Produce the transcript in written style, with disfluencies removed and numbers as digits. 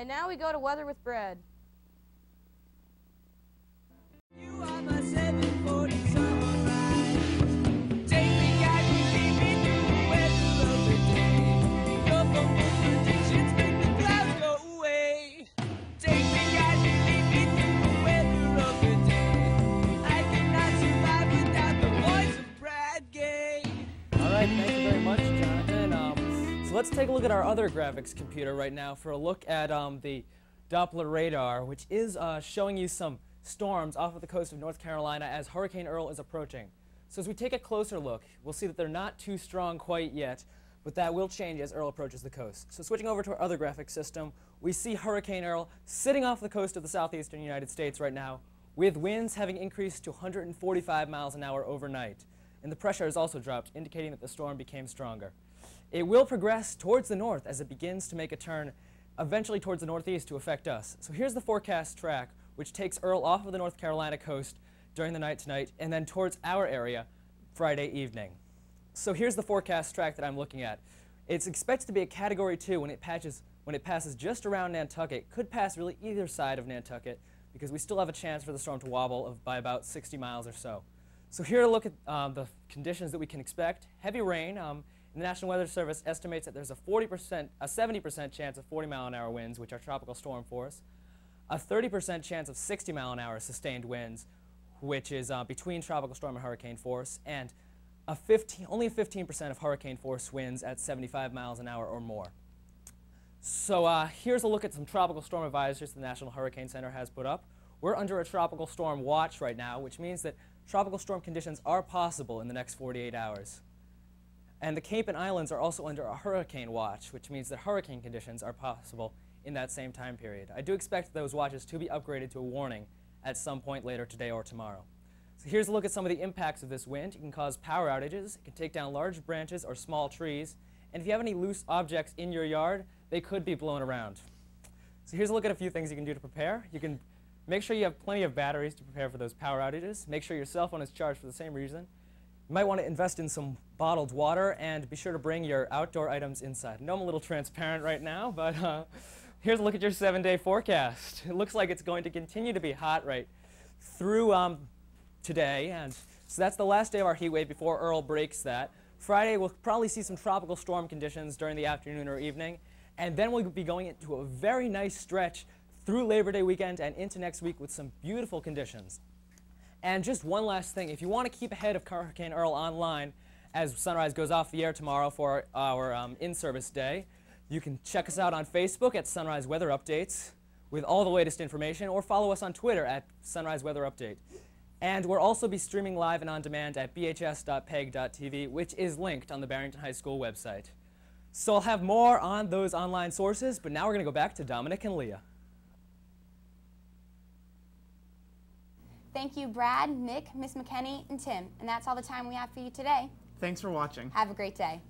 And now we go to weather with Brad. You are my 740 summer ride. Take me, guide me, lead me through the weather of the day. Your phone predictions make the clouds go away. Take me, guide me, lead me through the weather of the day. I cannot survive without the voice of Brad Gay. All right, thank you very much, Jonathan. So let's take a look at our other graphics computer right now for a look at the Doppler radar, which is showing you some storms off of the coast of North Carolina as Hurricane Earl is approaching. So as we take a closer look, we'll see that they're not too strong quite yet, but that will change as Earl approaches the coast. So switching over to our other graphics system, we see Hurricane Earl sitting off the coast of the southeastern United States right now, with winds having increased to 145 miles an hour overnight. And the pressure has also dropped, indicating that the storm became stronger. It will progress towards the north as it begins to make a turn, eventually towards the northeast to affect us. So here's the forecast track, which takes Earl off of the North Carolina coast during the night tonight and then towards our area Friday evening. So here's the forecast track that I'm looking at. It's expected to be a Category 2 when it passes just around Nantucket. It could pass really either side of Nantucket because we still have a chance for the storm to wobble by about 60 miles or so. So here to look at the conditions that we can expect. Heavy rain. The National Weather Service estimates that there's a 70% chance of 40-mile-an-hour winds, which are tropical storm force. A 30% chance of 60-mile-an-hour sustained winds, which is between tropical storm and hurricane force, and only 15% of hurricane force winds at 75 miles an hour or more. So here's a look at some tropical storm advisories the National Hurricane Center has put up. We're under a tropical storm watch right now, which means that tropical storm conditions are possible in the next 48 hours. And the Cape and Islands are also under a hurricane watch, which means that hurricane conditions are possible in that same time period. I do expect those watches to be upgraded to a warning at some point later today or tomorrow. So here's a look at some of the impacts of this wind. It can cause power outages, it can take down large branches or small trees, and if you have any loose objects in your yard, they could be blown around. So here's a look at a few things you can do to prepare. You can make sure you have plenty of batteries to prepare for those power outages. Make sure your cell phone is charged for the same reason. You might want to invest in some bottled water, and be sure to bring your outdoor items inside. I know I'm a little transparent right now, but here's a look at your 7-day forecast. It looks like it's going to continue to be hot right through today, and so that's the last day of our heat wave before Earl breaks that. Friday, we'll probably see some tropical storm conditions during the afternoon or evening, and then we'll be going into a very nice stretch through Labor Day weekend and into next week with some beautiful conditions. And just one last thing, if you want to keep ahead of Hurricane Earl online as Sunrise goes off the air tomorrow for our in-service day, you can check us out on Facebook at Sunrise Weather Updates with all the latest information, or follow us on Twitter at Sunrise Weather Update. And we'll also be streaming live and on demand at bhs.peg.tv, which is linked on the Barrington High School website. So I'll have more on those online sources, but now we're going to go back to Dominic and Leah. Thank you, Brad, Nick, Miss McKenney, and Tim. And that's all the time we have for you today. Thanks for watching. Have a great day.